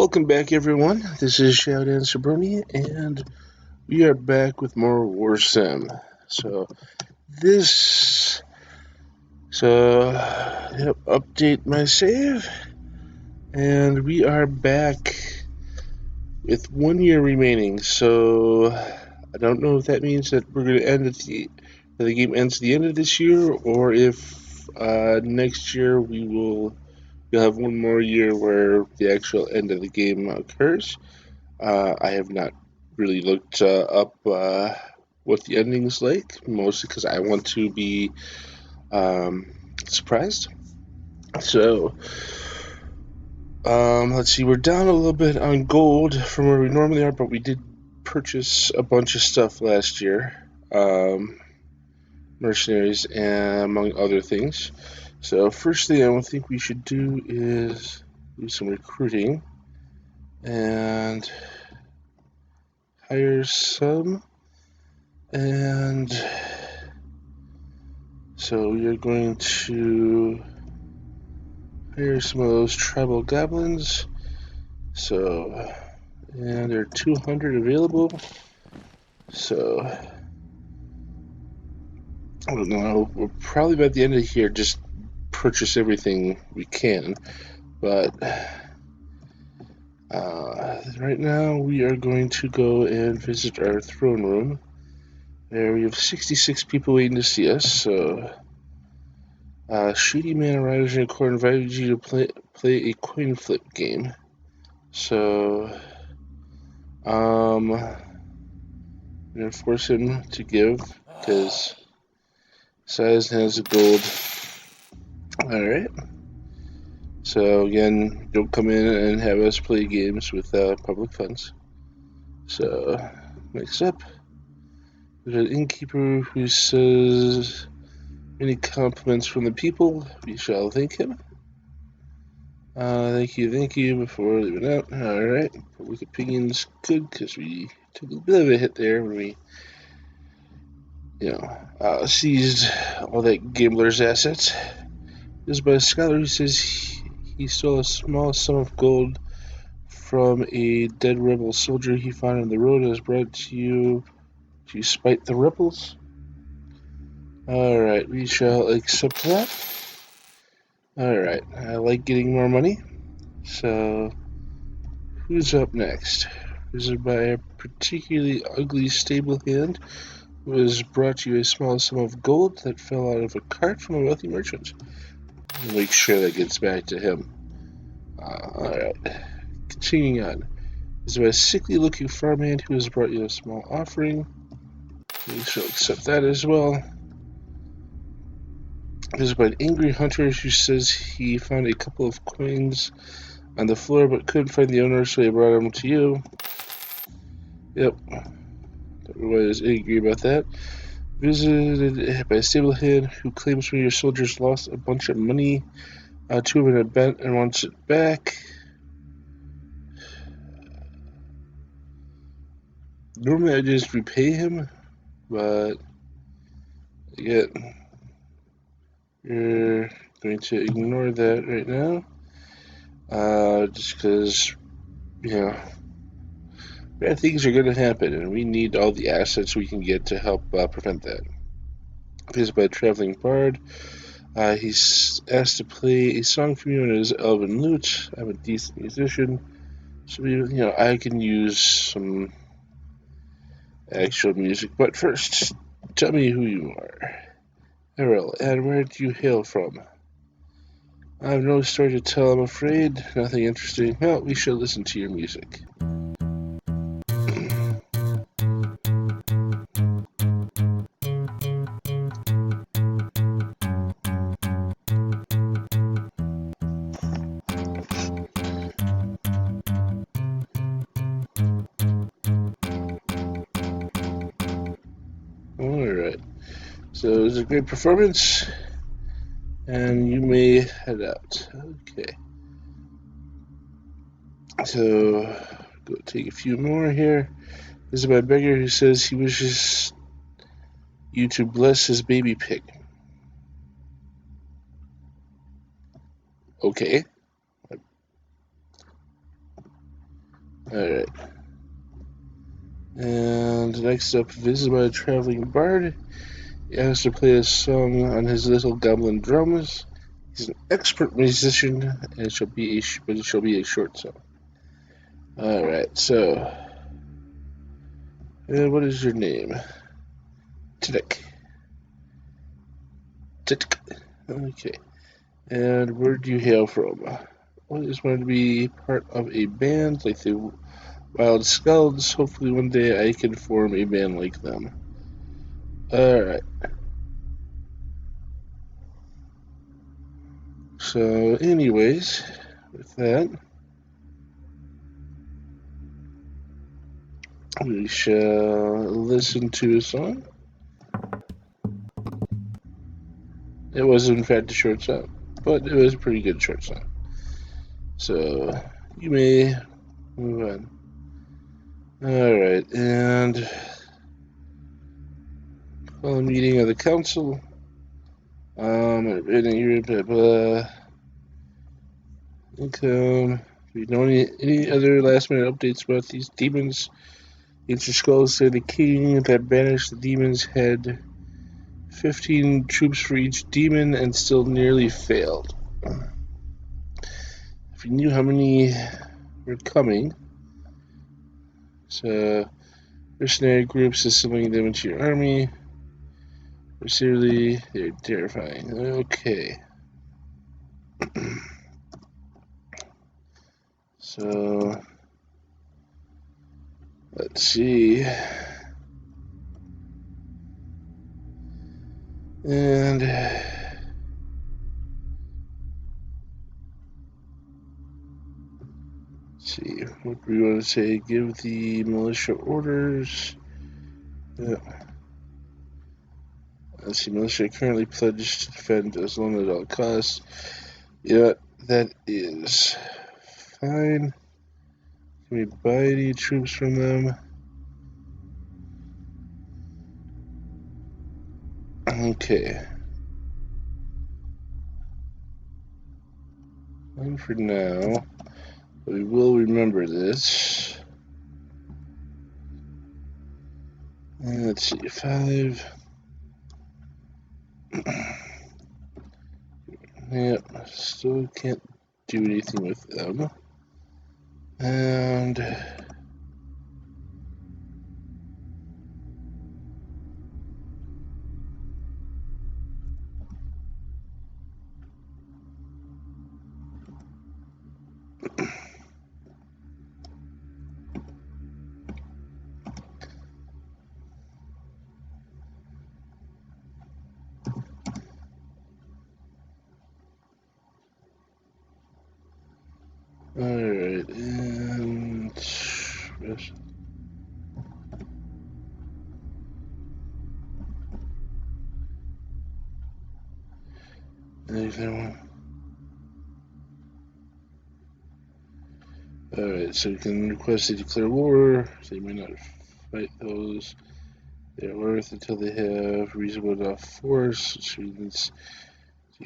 Welcome back, everyone. This is ShadowDancerBrony, and we are back with more Warsim. Update my save, and we are back with 1 year remaining. So, I don't know if that means that we're going to end at the game ends at the end of this year, or if next year we'll have 1 more year where the actual end of the game occurs. I have not really looked up what the ending's like, mostly because I want to be surprised. So, let's see, we're down a little bit on gold from where we normally are, but we did purchase a bunch of stuff last year. Mercenaries, and among other things. So, first thing I think we should do is do some recruiting and hire some. And so we are going to hire some of those tribal goblins. So, and there are 200 available. So, I don't know. We'll probably by the end of the year just purchase everything we can. But right now we are going to go and visit our throne room. There we have 66 people waiting to see us. So, Shady Man arrives in court and invited you to play a coin flip game. So, I'm gonna force him to give because Size has the gold. Alright. So, again, don't come in and have us play games with public funds. So, next up, there's an innkeeper who says, any compliments from the people, we shall thank him. Thank you, before leaving out. Alright, public opinion's good, because we took a bit of a hit there when we, seized all that gambler's assets. This is by a scholar who says he stole a small sum of gold from a dead rebel soldier he found on the road and was brought to you to spite the rebels. Alright, we shall accept that. Alright, I like getting more money. So, who's up next? This is by a particularly ugly stable hand who has brought you a small sum of gold that fell out of a cart from a wealthy merchant. Make sure that gets back to him. Alright, continuing on. This is by a sickly looking farmhand who has brought you a small offering. We shall accept that as well. This is by an angry hunter who says he found a couple of coins on the floor but couldn't find the owner, so he brought them to you. Yep. Everyone is angry about that. Visited by a stable hand who claims one of your soldiers lost a bunch of money to him in a bet and wants it back. Normally I just repay him, but yet you're going to ignore that right now. Just because, bad things are going to happen, and we need all the assets we can get to help prevent that. This is by a traveling bard. He's asked to play a song for you on his elven lute. I'm a decent musician, so I can use some actual music. But first, tell me who you are. Errol, and where do you hail from? I have no story to tell, I'm afraid. Nothing interesting. Well, we shall listen to your music. Alright. So it was a great performance, and you may head out. Okay. So, go take a few more here. This is by a beggar who says he wishes you to bless his baby pig. Okay. Alright. And next up, visited by a traveling bard. He has to play a song on his little goblin drums. He's an expert musician, and it shall be a short song. Alright, so... what is your name? Tidik. Okay. And where do you hail from? What is going to be part of a band like the Wild Skulls? Hopefully one day I can form a band like them. Alright. So, anyways, with that, we shall listen to a song. It was, in fact, a short song, but it was a pretty good short song. So, you may move on. Alright, and call a meeting of the council. Income. Do you know any other last minute updates about these demons? Ancient Skulls say the king that banished the demons had 15 troops for each demon and still nearly failed. If you knew how many were coming, so mercenary groups assembling them into your army. Seriously, they're terrifying. Okay. So, let's see. And let's see, what do we want to say? Give the militia orders. Yeah. Let's see, militia currently pledged to defend Aslona at all costs. Yeah, that is fine. Can we buy any troops from them? Okay. None for now. But we will remember this. And let's see, 5. Yep, still can't do anything with them. And alright, and anything. Alright, so you can request to declare war. So you may not fight those. They're worth until they have reasonable enough force, which means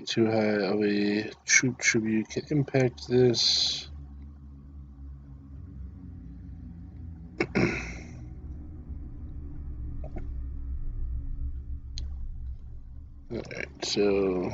too high of a troop tribute can impact this. Alright, so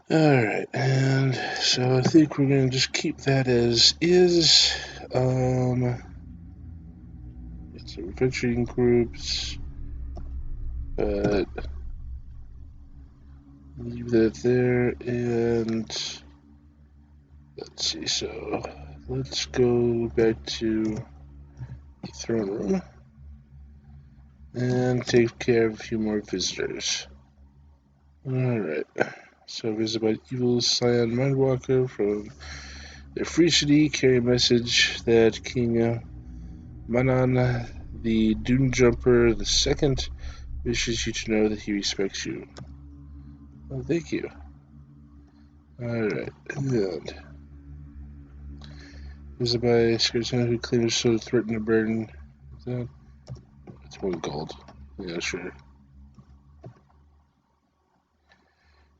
alright, and so I think we're gonna just keep that as is. It's adventuring groups, but leave that there, and let's see, so let's go back to the throne room and take care of a few more visitors. Alright, so visited by evil Scion Mindwalker from the Free City, carry a message that King Manan, the Dune Jumper II, wishes you to know that he respects you. Oh, thank you. Alright, and Is it by Skirton who claims so threaten to burn? Is that? It's 1 gold. Yeah, sure.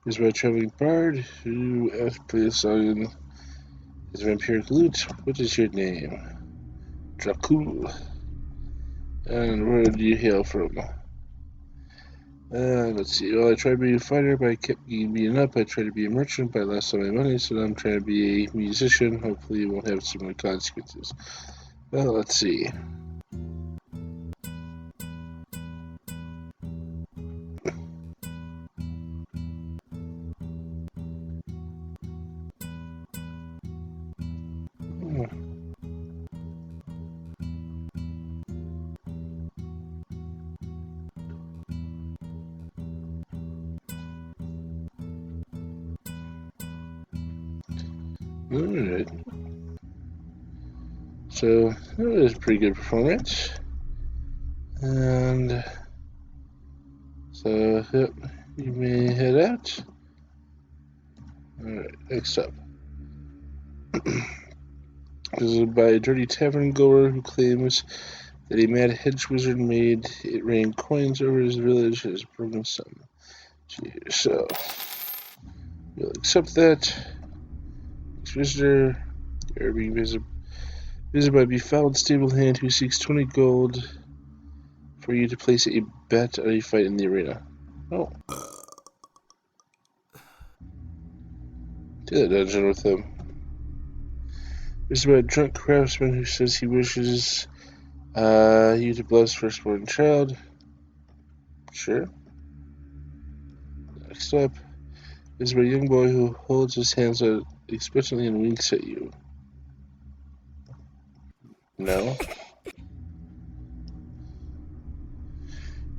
Is by a traveling bard who plays a song in his vampiric lute. What is your name? Dracul. And where do you hail from? Let's see. Well, I tried being a fighter, but I kept beating up. I tried to be a merchant, but I lost all my money, so now I'm trying to be a musician. Hopefully, it won't have similar consequences. Well, let's see. Alright. So, that was a pretty good performance. And so, yep, you may head out. Alright, next up. This is by a dirty tavern goer who claims that a mad hedge wizard made it rain coins over his village as a broken sun. So, we'll accept that. Next visitor, you are being visited by a befouled stable hand who seeks 20 gold for you to place a bet on a fight in the arena. Oh. Do that dungeon with him. There's about a drunk craftsman who says he wishes you to bless firstborn child. Sure. Next up is a young boy who holds his hands out expectantly and winks at you. No.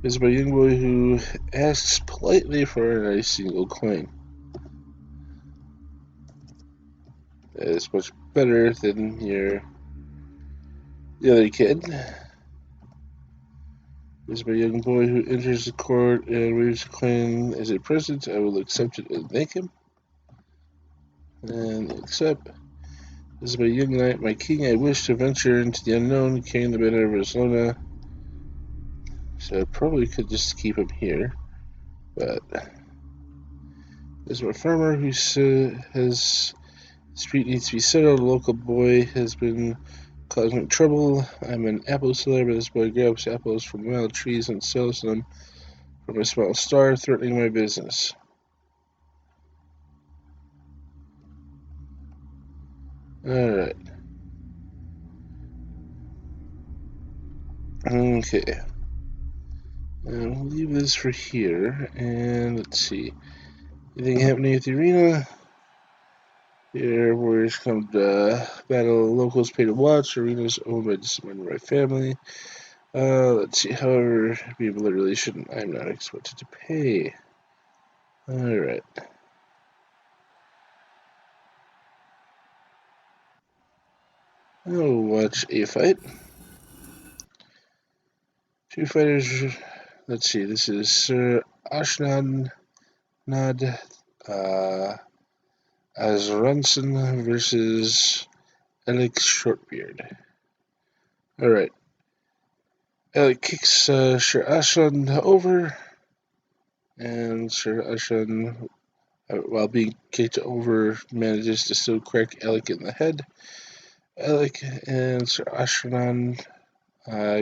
Is a young boy who asks politely for a nice single coin. That is much better than the other kid. Is a young boy who enters the court and waves a coin as a present. I will accept it and thank him. And accept. This is a young knight, my king. I wish to venture into the unknown, carrying the banner of Aslona. So I probably could just keep him here, but there's a farmer who has street needs to be settled. A local boy has been causing trouble. I'm an apple seller, but this boy grabs apples from wild trees and sells them from a small star, threatening my business. Alright. Okay. We'll leave this for here, and let's see. Anything happening at the arena? Here, warriors come to battle. Locals pay to watch. Arenas owned by dismembered family. Let's see. However, people literally shouldn't. I'm not expected to pay. Alright. I'll watch a fight. 2 fighters. Let's see. This is Sir Ashnad Azranson versus Alex Shortbeard. Alright. Alex kicks Sir Ashan over, and Sir Ashan, while being kicked over, manages to still crack Alec in the head. Alec and Sir Ashan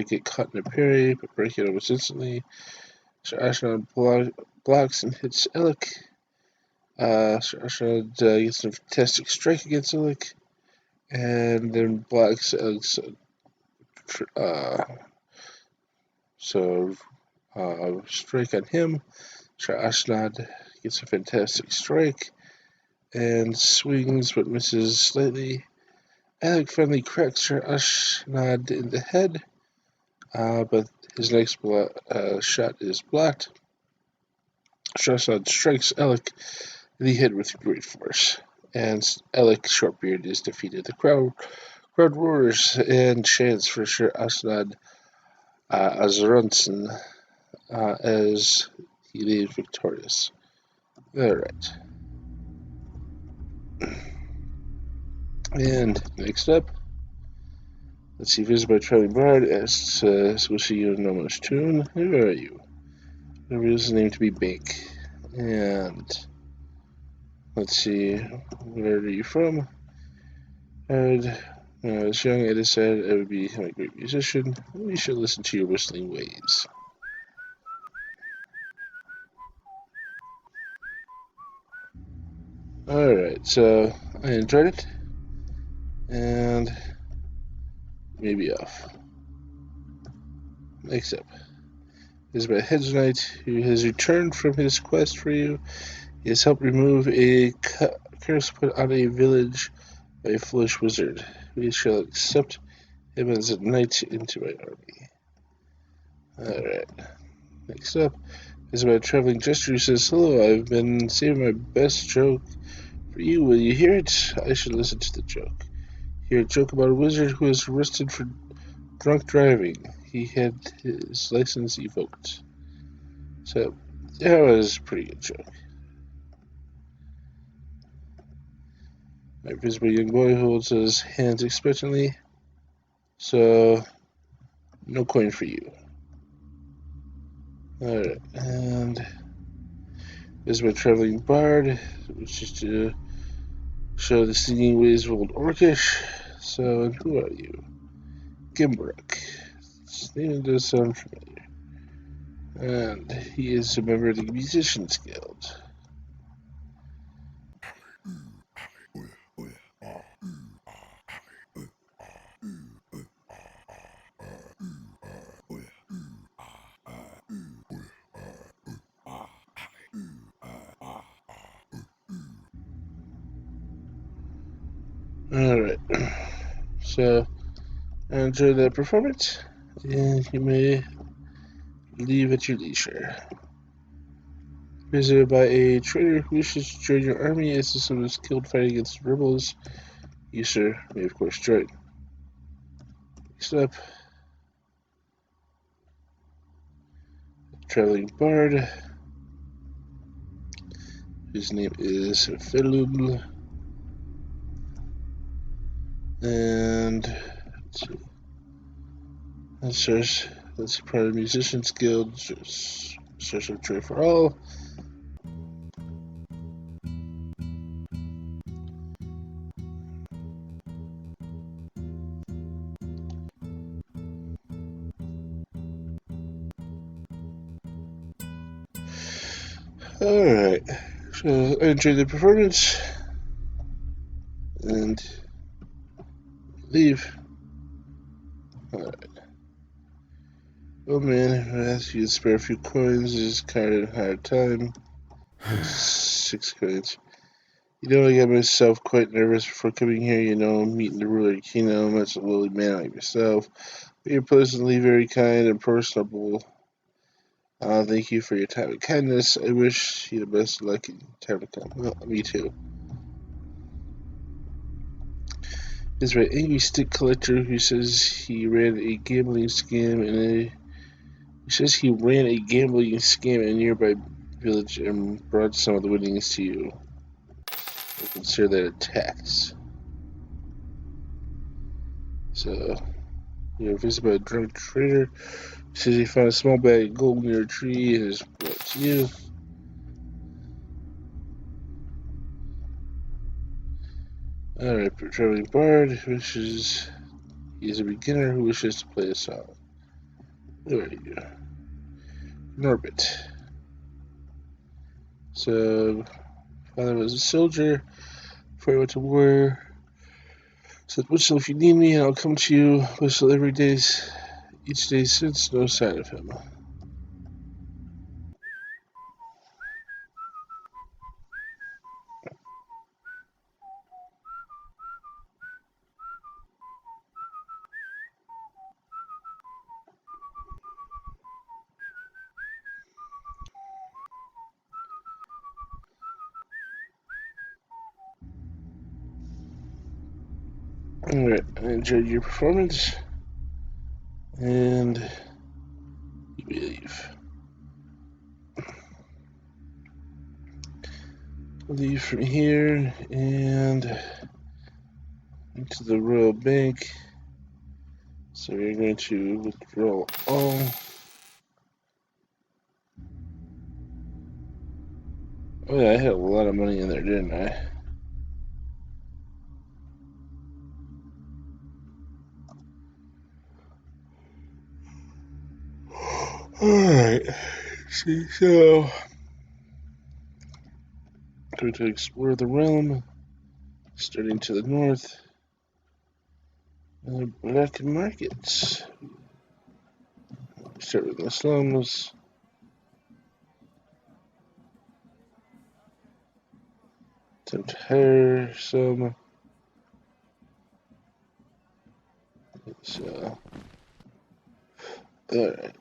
get caught in a parry, but break it almost instantly. Sir Ashan blocks and hits Alec. Sir Ashan gets a fantastic strike against Alec, and then blocks Alec's strike on him. Sir Ashnad gets a fantastic strike and swings but misses slightly. Alec finally cracks Sir Ashnad in the head, but his next shot is blocked. Sir Ashnad strikes Alec in the head with great force, and Alec Shortbeard is defeated. The crowd roars and chants for Sir Ashnad Azranson as he leaves victorious. Alright. And next up, Let's see, visited by Traveling Bard, asks, we'll see you in Nomo's tune. Who are you? Whatever his name to be Bank. And let's see, where are you from? When I was young, I decided I would become a great musician. We should listen to your whistling ways. Alright, so I enjoyed it. And maybe off. Next up is by Hedge Knight, who has returned from his quest for you. He has helped remove a curse put on a village by a foolish wizard. We shall accept him as a knight into my army. Alright. Next up is about Traveling Jester, who says, hello, I've been saving my best joke for you. Will you hear it? I should listen to the joke. Hear a joke about a wizard who was arrested for drunk driving. He had his license revoked. So, that was a pretty good joke. My visible young boy holds his hands expectantly. So, no coin for you. Alright, and this is my Traveling Bard, which is to show the singing ways of old Orcish. So, who are you? Gimbrook. His name does sound familiar. And he is a member of the Musicians Guild. Alright. So, enjoy that performance, and you may leave at your leisure. Visited by a traitor who wishes to join your army as the son was killed fighting against rebels. You, sir, may of course join. Next up, Traveling Bard, whose name is Felul. And let's see. That's part of the Musicians Guild. Search of Joy for All. Alright. So I enjoyed the performance. And leave. Alright. Oh man, I ask you to spare a few coins. It's kind of a hard time. 6 coins. You know, I got myself quite nervous before coming here, meeting the ruler of the kingdom. That's a lowly man like yourself. But you're pleasantly very kind and personable. Thank you for your time and kindness. I wish you the best of luck in time to come. Well, me too. This is my angry stick collector who says he ran a gambling scam in a nearby village and brought some of the winnings to you. I consider that a tax. So, you're visited by a drunk trader who says he found a small bag of gold near a tree and has brought it to you. Alright, Traveling Bard he's a beginner who wishes to play a song. Who are you? Norbit. So, father was a soldier before he went to war. Said, whistle if you need me, and I'll come to you. Whistle each day since, no sign of him. Alright, I enjoyed your performance, and you may leave. Leave from here and into the Royal Bank. So we're going to withdraw all. Oh yeah, I had a lot of money in there, didn't I? Alright. See, so going to explore the realm, starting to the north. Black markets. Start with the slums. Attempt to hire some. So, alright.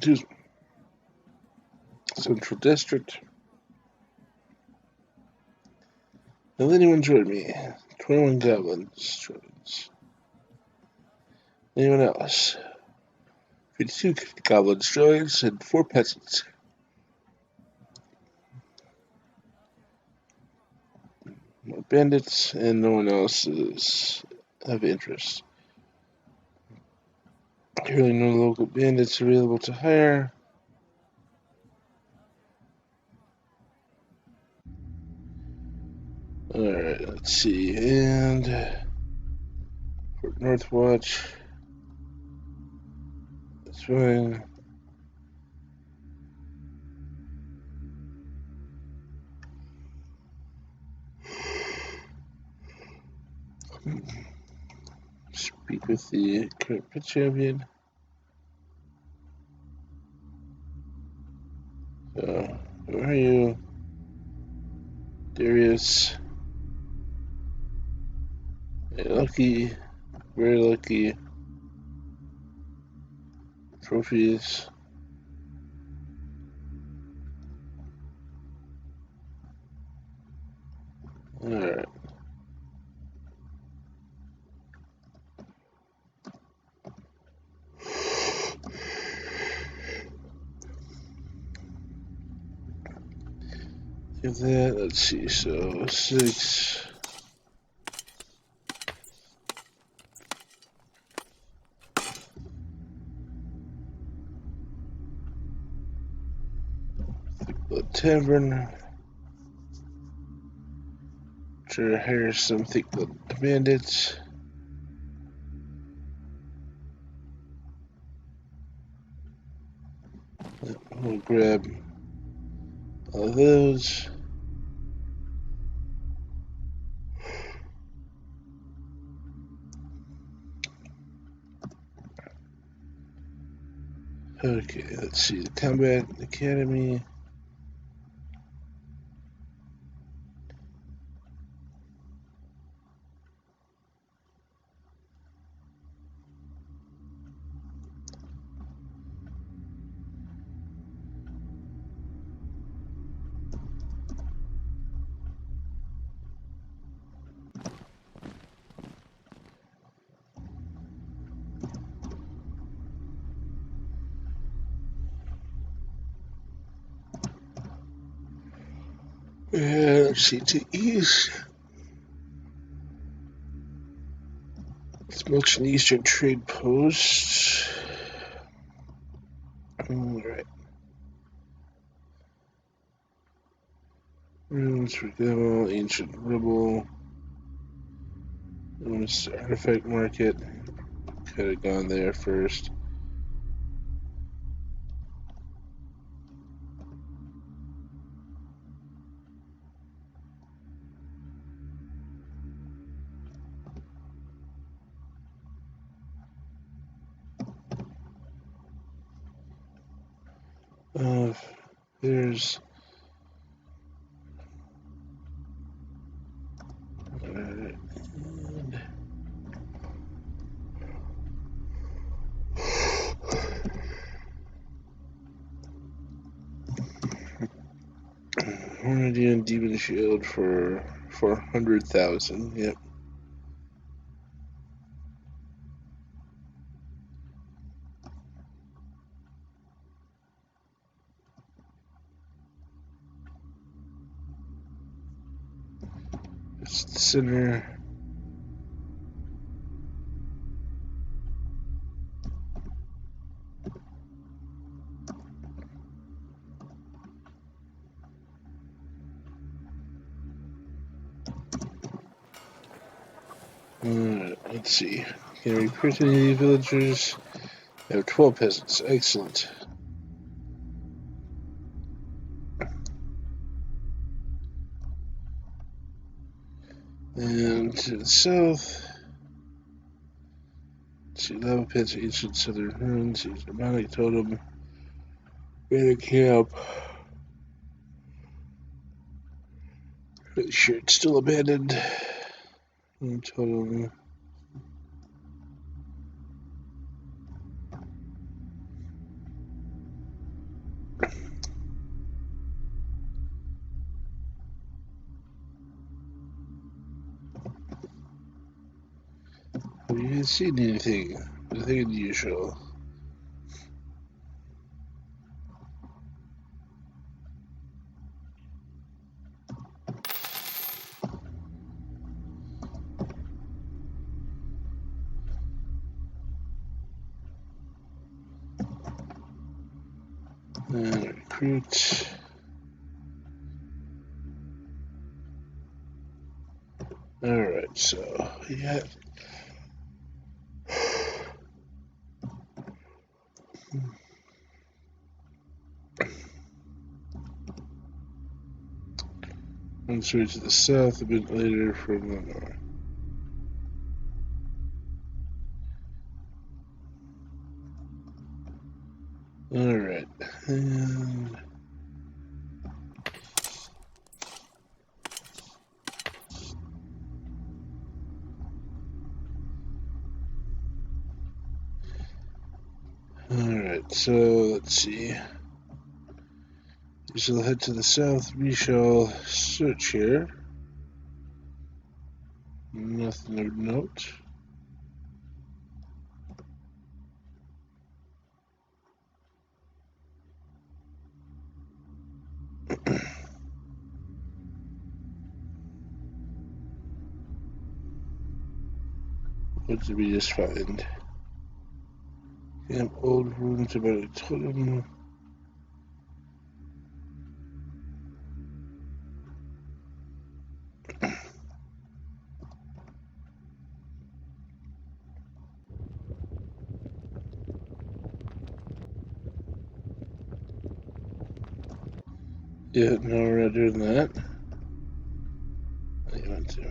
Choose Central District. Will anyone join me? 21 goblins joins. Anyone else? 52 goblins joins and 4 peasants. More bandits and no one else is of interest. Currently no local bandits available to hire. Alright, let's see. And Fort Northwatch. That's fine. Speak with the current pit champion. So, who are you? Darius. Lucky. Very lucky. Trophies. Alright. Give that, let's see, so 6. The tavern. Try to hire some thick bandits. We'll grab all of those. Okay, let's see, the Combat Academy. Let's see, to east. Let's mention the Eastern Trade Post. Alright. Runes for Devil, Ancient Rebel. Artifact Market. Could have gone there first. There's 100 Demon Shield for 400,000. Yep. It's the center. Let's see. Can we recruit any villagers? I have 12 peasants. Excellent. And to the south, let's see, lava pits, ancient southern ruins, demonic totem, better camp. Pretty sure it's still abandoned. Totem. Have you even seen anything? Nothing unusual. And recruit. Alright, so yeah. One straight to the south, a bit later from the north. Alright, and alright, so let's see. We shall head to the south. We shall search here. Nothing of note. What did we just find? Camp old ruins about a totem. Yeah, no, we're not doing that. I want to.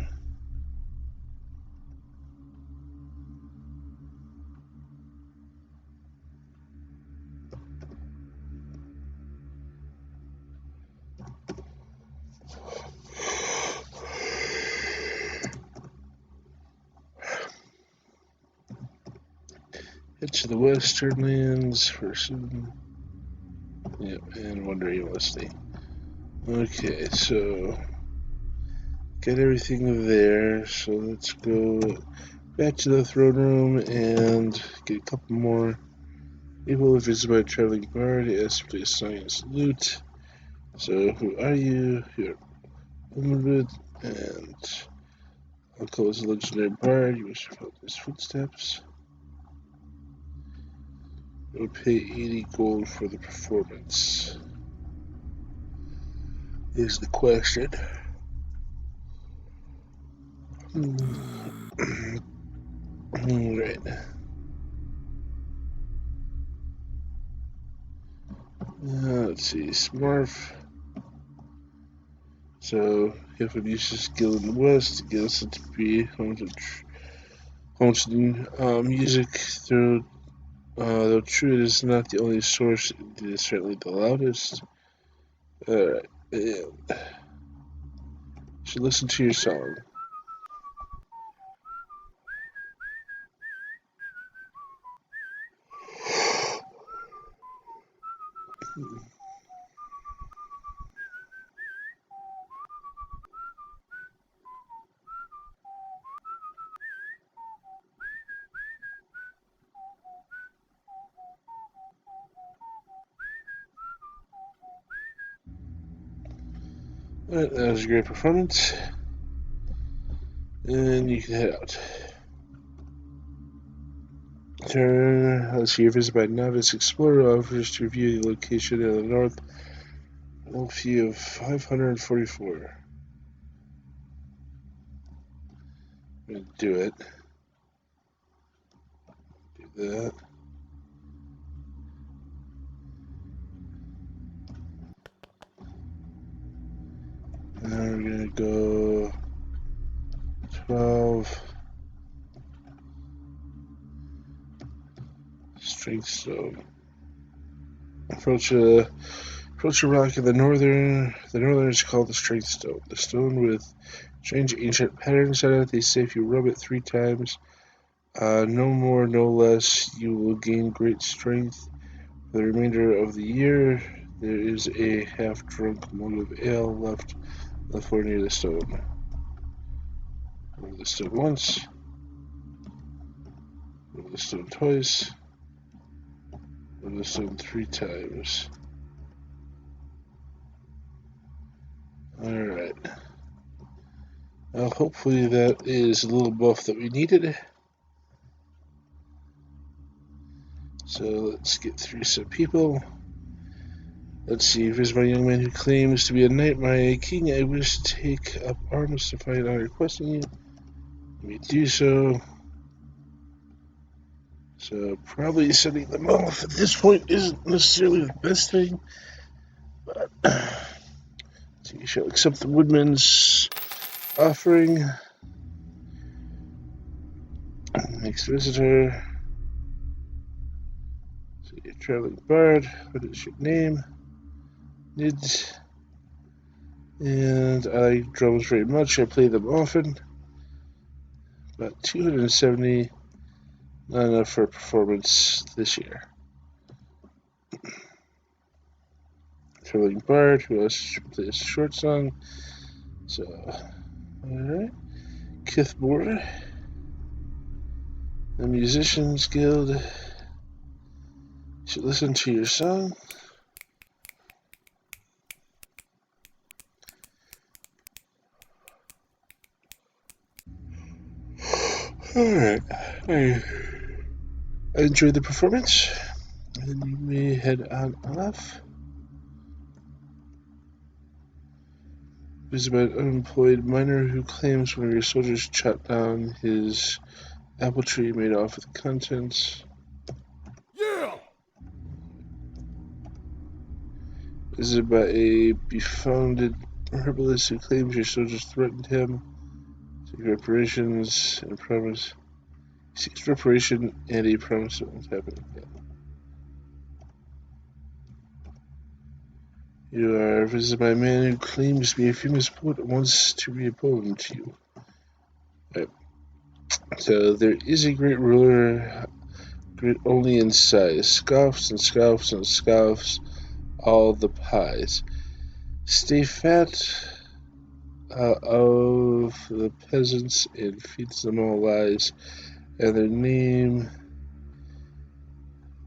Head to the western lands for some. Yep, and wandering westy. Okay, so get everything there. So let's go back to the throne room and get a couple more people visited by a traveling bard. Ask to assign a salute. So who are you? You're Umrud, and Uncle is a legendary bard. You wish to follow his footsteps. You'll pay 80 gold for the performance. Is the question. Alright. Let's see. Smurf. So, if it uses skill in the west, it gets it to be home to music through. Though true, it is not the only source, it is certainly the loudest. Alright. You should listen to your song. Alright, that was a great performance. And you can head out. Turn. Let's see. You're visited by Novice Explorer. Offers to review the location in the north. All fee of 544. going to do it. Do that. And then we're going to go 12 strength stone. Approach a rock in the northern is called the strength stone. The stone with strange ancient patterns on it. They say if you rub it 3 times, no more, no less, you will gain great strength for the remainder of the year. There is a half-drunk mug of ale left on the floor near the stone. Rub the stone once. Rub the stone twice. Rub the stone 3 times. Alright. Well, hopefully that is a little buff that we needed. So let's get through some people. Let's see, here's my young man who claims to be a knight. My king, I wish to take up arms to fight on requesting you. Let me do so. So probably sending them off at this point isn't necessarily the best thing. But so you shall accept the woodman's offering. Next visitor. So you're traveling bard. What is your name? Nids. And I like drums very much. I play them often. About 270. Not enough for a performance this year. Traveling bard who else plays a short song. So, alright. Kithmore. The Musicians Guild. Should listen to your song. Alright. I enjoyed the performance. And you may head on off. There's about an unemployed miner who claims one of your soldiers chopped down his apple tree made off with the contents. Yeah! This is about a befounded herbalist who claims your soldiers threatened him. Seek reparations and promise. Seeks reparation and a promise it won't happen again. You are visited by a man who claims to be a famous poet and wants to read a poem to you. Right. So there is a great ruler, great only in size, scoffs and scoffs and scoffs all the pies. Stay fat of the peasants and feeds them all lies, and their name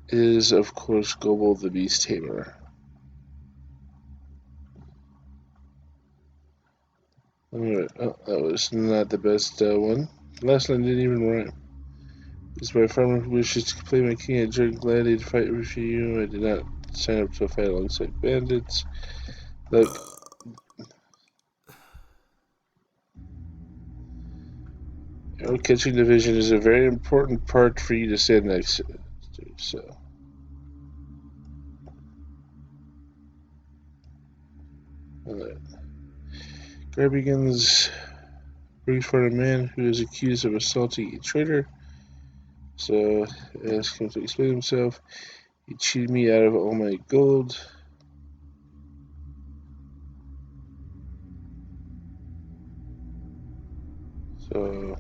is, of course, Gobel the Beast Tamer. Alright, oh, that was not the best one. Last one didn't even rhyme. It's my farmer who wishes to play my king. I joined gladly to fight with you. I did not sign up to fight alongside bandits. Look. Catching the vision is a very important part for you to stand next to. So. Alright. Guard begins brings forward a man who is accused of assaulting a trader. So ask him to explain himself. He cheated me out of all my gold. So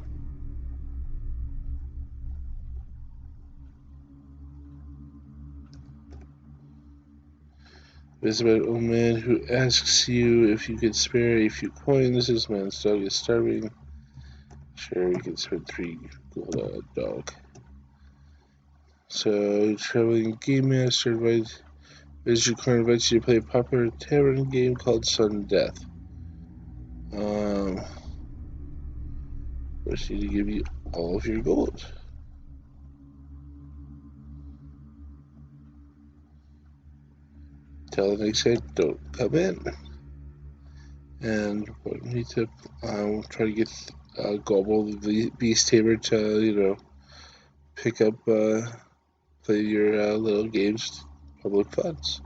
there's about an old man who asks you if you could spare a few coins. This man's dog is starving. Sure, we can spend 3 gold on a dog. So, traveling game master invites you to play a popular tavern game called Sudden Death. First, need to give you all of your gold. Tell the next guy, don't come in. And we need to try to get gobble the beast tamer to, pick up, play your little games, public funds.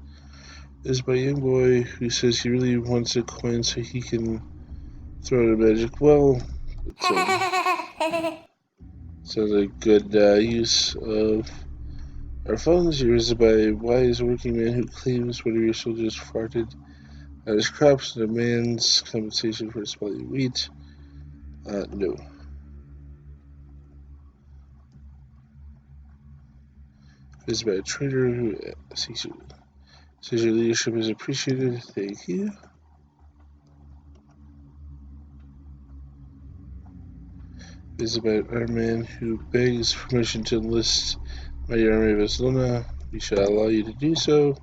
This is by a young boy who says he really wants a coin so he can throw in a magic well. Sounds like good use of our funds. Here is by a wise working man who claims one of your soldiers farted at his crops and demands compensation for his spoiling wheat. No. This is by a trader who says your leadership is appreciated. Thank you. This is about our man who begs permission to enlist my Army of Aslona. We shall allow you to do so.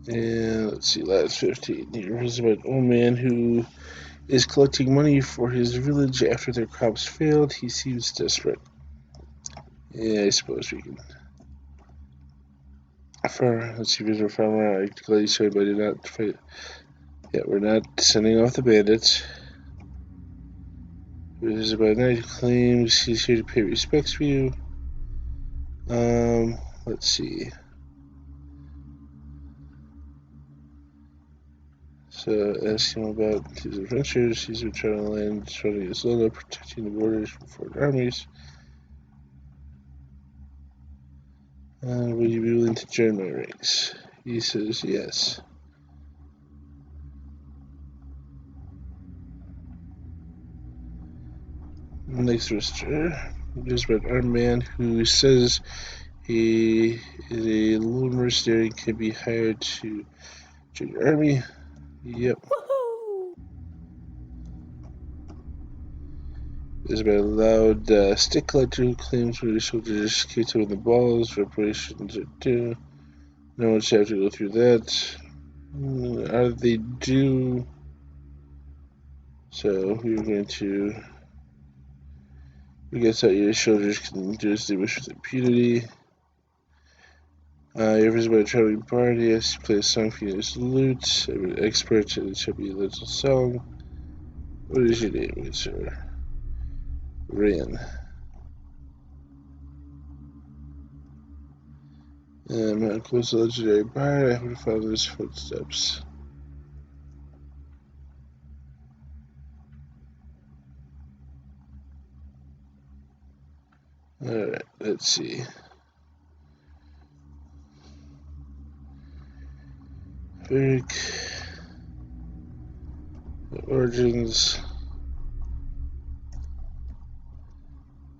And let's see, last 15. Here is about an old man who is collecting money for his village after their crops failed. He seems desperate. Yeah, I suppose we can. Let's see, Mr. Farmer, I gladly say, but I did not fight. Yeah, we're not sending off the bandits. This is about night claims he's here to pay respects for you. Let's see. So ask him about his adventures. He's been trying to land, surrounding Aslona, protecting the borders from foreign armies. Would you be willing to join my ranks? He says yes. Next visitor is an armed man who says he is a little mercenary and can be hired to join your army. Yep. There's been a loud stick collector who claims when your soldiers kicked him in the balls, reparations are due. No one should have to go through that. They do. So we're going to. We guess that your soldiers can do as they wish with impunity. You're visited by a traveling party. Asks you play a song for his lute. I'm an expert, and it should be a little song. What is your name, good sir? Ran. I'm close to the legendary bard. I haven't found his footsteps. Alright, let's see. Big origins.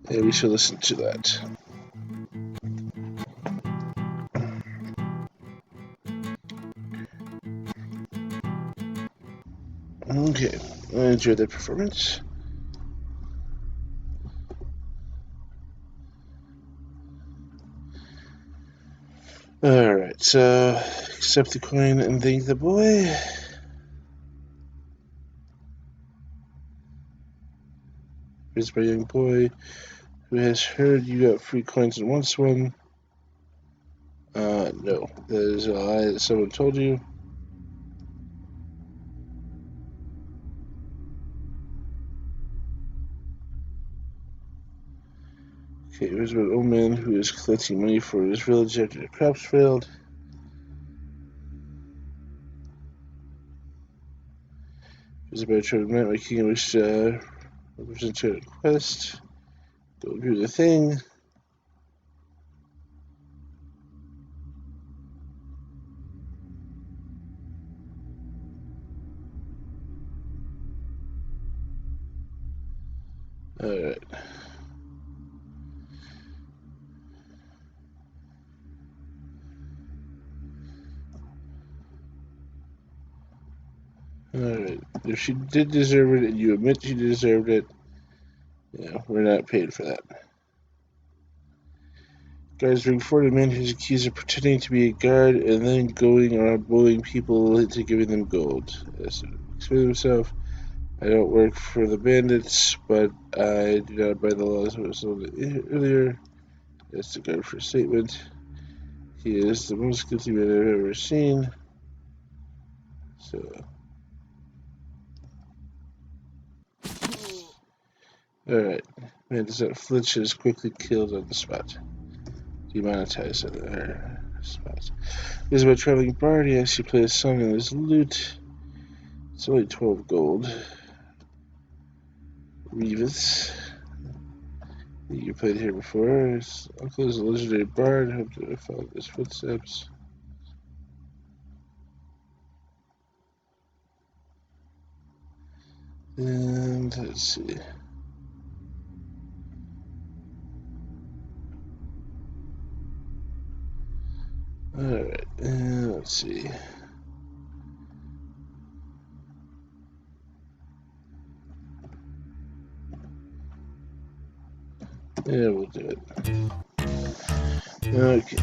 Yeah, we should listen to that. Okay, I enjoyed that performance. Alright, so accept the coin and thank the boy. Here's my young boy who has heard you got free coins in one swing. No, that is a lie that someone told you. Okay, here's an old man who is collecting money for his village after the crops failed. Here's about trying to my king wish to represent you at a quest. Go do the thing. Alright. Alright. If she did deserve it and you admit she deserved it, yeah, we're not paid for that. Guards bring forward a man who's accused of pretending to be a guard and then going around bullying people into giving them gold. As to explain himself, I don't work for the bandits, but I do not abide the laws I was told earlier. That's the guard for a statement. He is the most guilty man I've ever seen. So. Alright. Man does not flinch and is quickly killed on the spot. Demonetized on the spot. This is about traveling bard. He actually play a song in his lute. It's only 12 gold. Revis. You played here before. His uncle is a legendary bard. Hope to follow his footsteps. And let's see. Alright, and let's see. Yeah, we'll do it. Okay.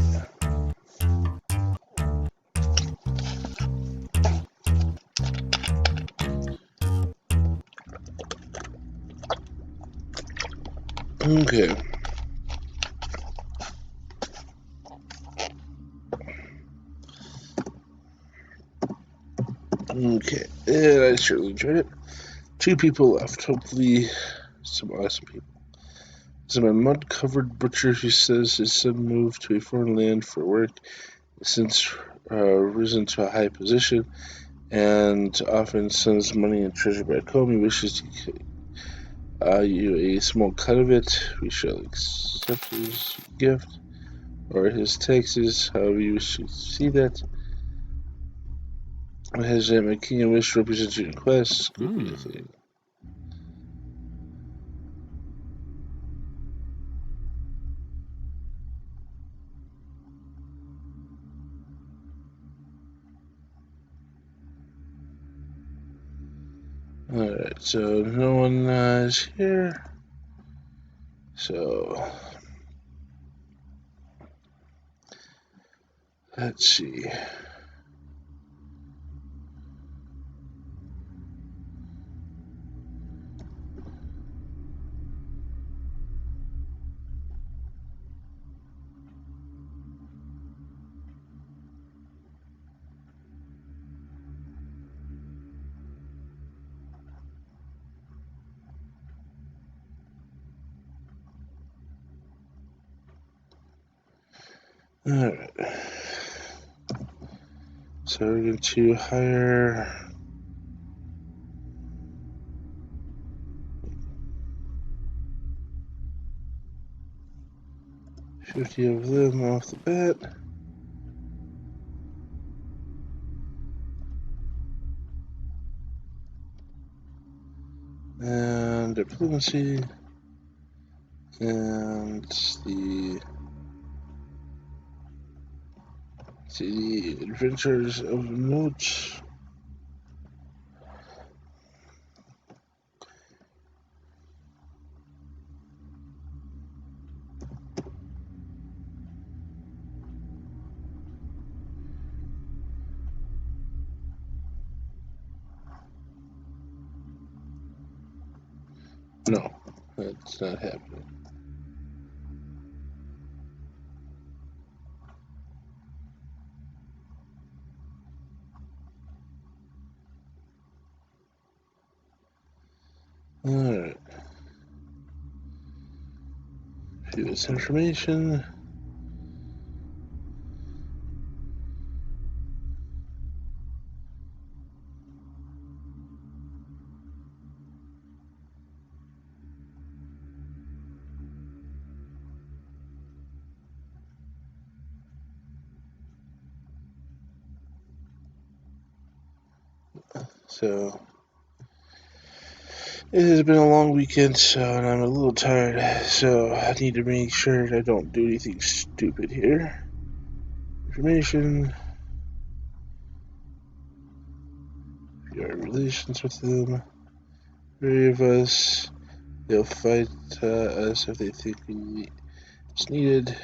Okay. Okay. And I certainly enjoyed it. 2 people left. Hopefully, some awesome people. There's a mud-covered butcher who says his son moved to a foreign land for work, since risen to a high position, and often sends money and treasure back home. He wishes to give you a small cut of it. We shall accept his gift or his taxes, however you wish to see that. Has my king and wish to represent your request? Could be a thing. Alright, so no one is here. So let's see. Alright. So we're going to hire 50 of them off the bat. And diplomacy. And the adventures of note. No, that's not happening. Alright. View this information. So it has been a long weekend, and I'm a little tired, so I need to make sure I don't do anything stupid here. Information. Your relations with them. 3 of us. They'll fight us if they think it's needed.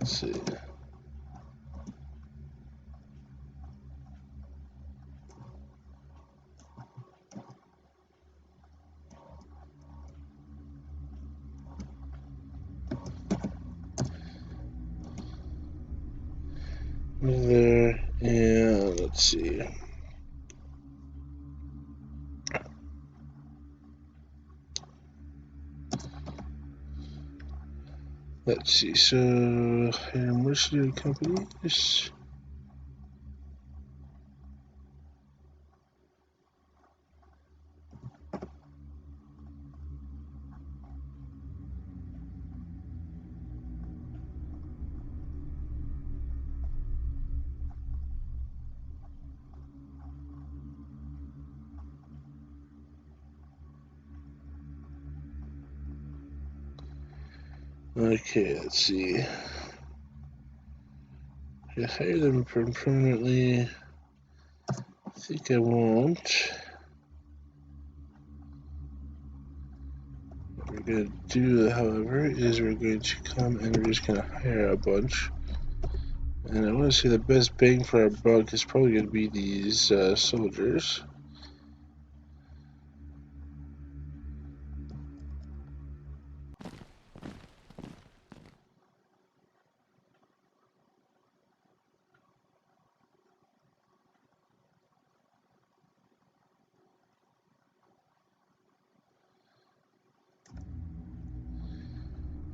Let's see. There, and let's see. Let's see, so mercenary companies. Okay, let's see. I hire them permanently. I think I won't. What we're going to do, however, is we're going to come and we're just going to hire a bunch. And I want to say the best bang for our buck is probably going to be these soldiers.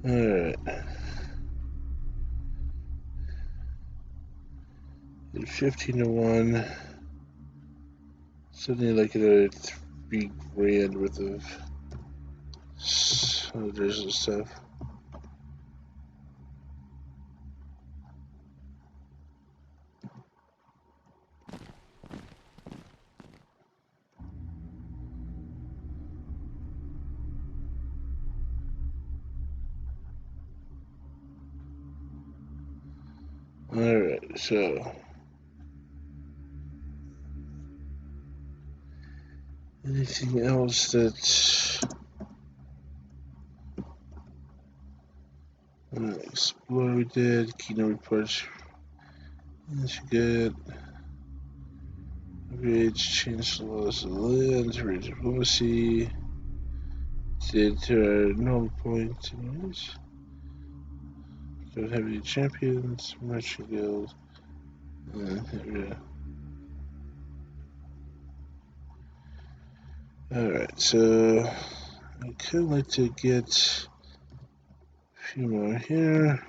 Alright. 15 to 1. Something like another 3 grand worth of soldiers and stuff. Alright, so anything else that explore we did, keynote reports. That's good. Rage, change the laws of the land, rage diplomacy. Did to our normal point. Anyways. Don't have any champions, merchant guild. Yeah. Alright, so I could like to get a few more here.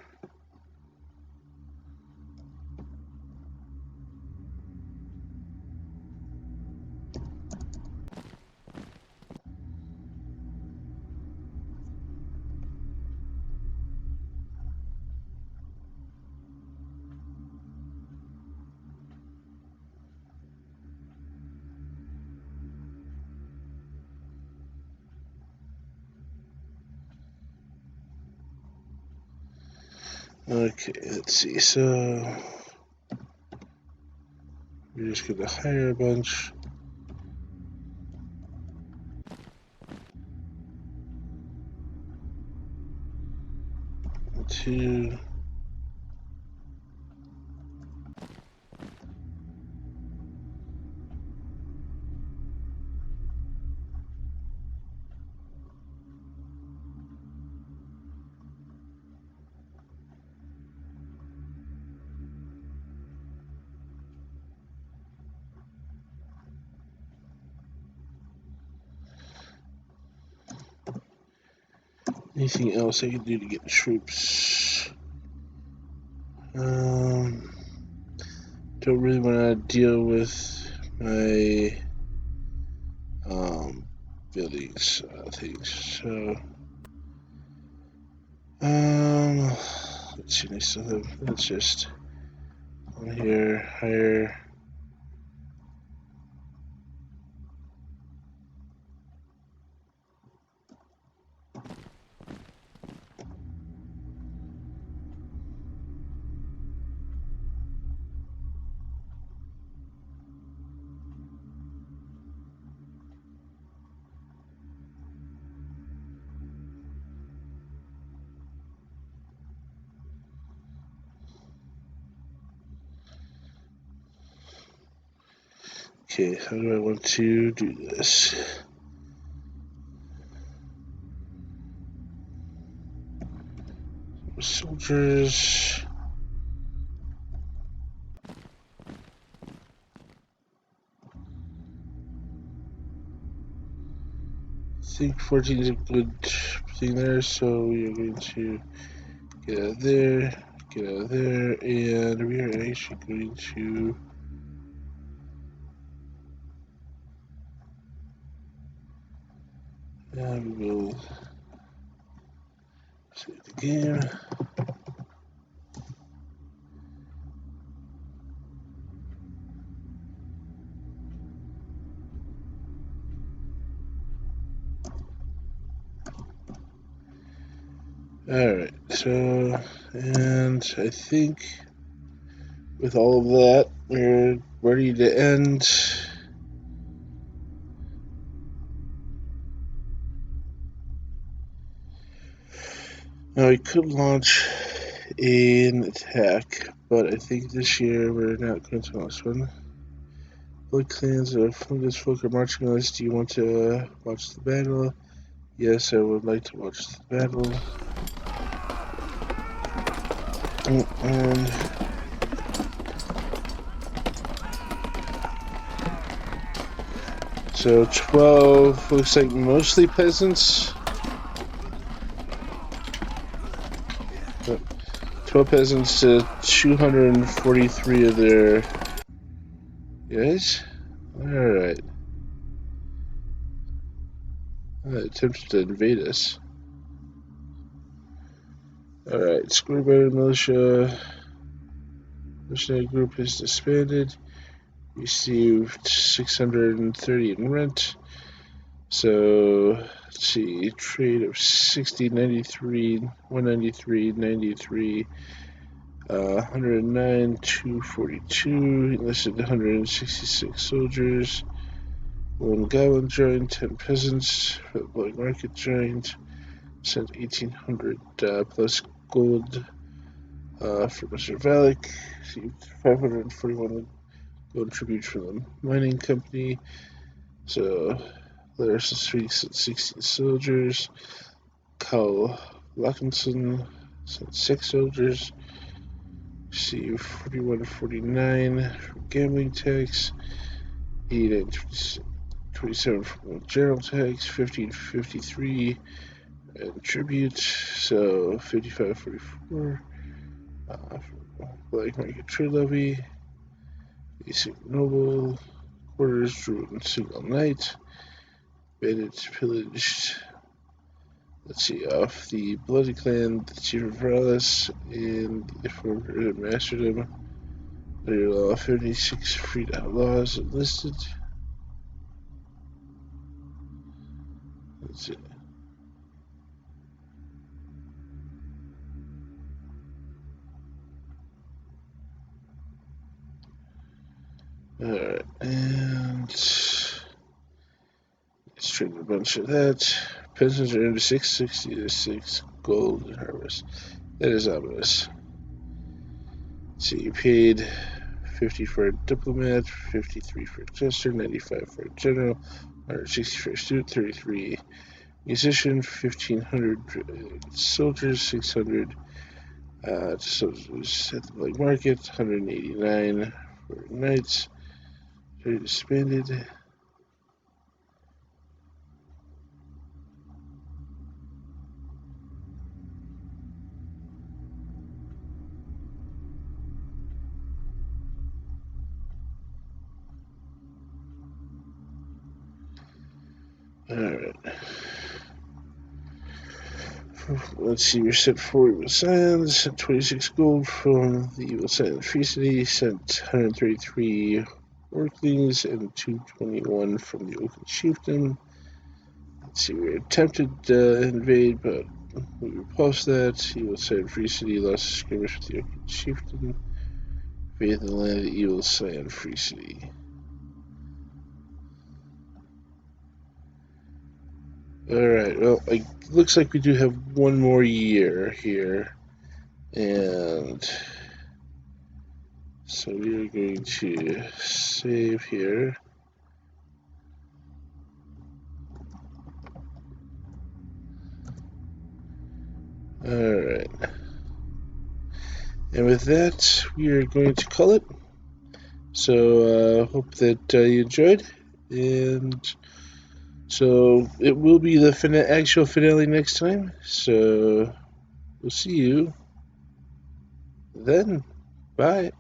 Okay, let's see. So we're just gonna hire a bunch. Two. Anything else I can do to get troops? Don't really want to deal with my buildings things. So let's see. I still have. Let's just on here hire. Okay, how do I want to do this? Soldiers. I think 14 is a good thing there, so we are going to get out of there, and we are actually going to we will save the game. Alright, so, and I think with all of that, we're ready to end. Now, we could launch an attack, but I think this year we're not going to launch one. Blood clans of fungus folk are marching on us. Do you want to watch the battle? Yes, I would like to watch the battle. And so 12 looks like mostly peasants. 12 peasants to 243 of their guys. Alright. Attempted to invade us. Alright, Square Militia. Mercenary group is disbanded. Received 630 in rent. So, let's see, trade of 60, 93, 193, 93, 109, 242, enlisted 166 soldiers, 1 goblin joined, 10 peasants, for the black market joined, sent 1800 plus gold for Mr. Valak, received 541 gold tribute from the mining company, so there's 16 soldiers. Carl Lackinson sent 6 soldiers. Received 4149 from gambling tax. 2827 from general tax. 1553 and tribute. So 5544 black market trade levy. Basic noble quarters drew in single night. Bandits pillaged. Let's see, off the Bloody Clan, the Chief of Varus, and the former Masterdom. Under law, 56 freed outlaws enlisted. Let's see. Alright, and let's trade a bunch of that. Peasants are into 660 to 6 gold in harvest. That is ominous. So you paid 50 for a diplomat, 53 for a jester, 95 for a general, 160 for a student, 33 musician, 1500 soldiers, 600 soldiers at the black market, 189 for knights, very disbanded. Alright. Let's see, we sent 4 evil scions, sent 26 gold from the evil scion Free City, sent 133 worklings, and 221 from the Oaken Chieftain. Let's see, we attempted to invade, but we repulsed that. Evil scion Free City lost a skirmish with the Oaken Chieftain. Invaded the land of the evil scion Free City. Alright, well, it looks like we do have one more year here. And so we are going to save here. Alright. And with that, we are going to call it. So, hope that you enjoyed. And so, it will be the actual finale next time. So, we'll see you then. Bye.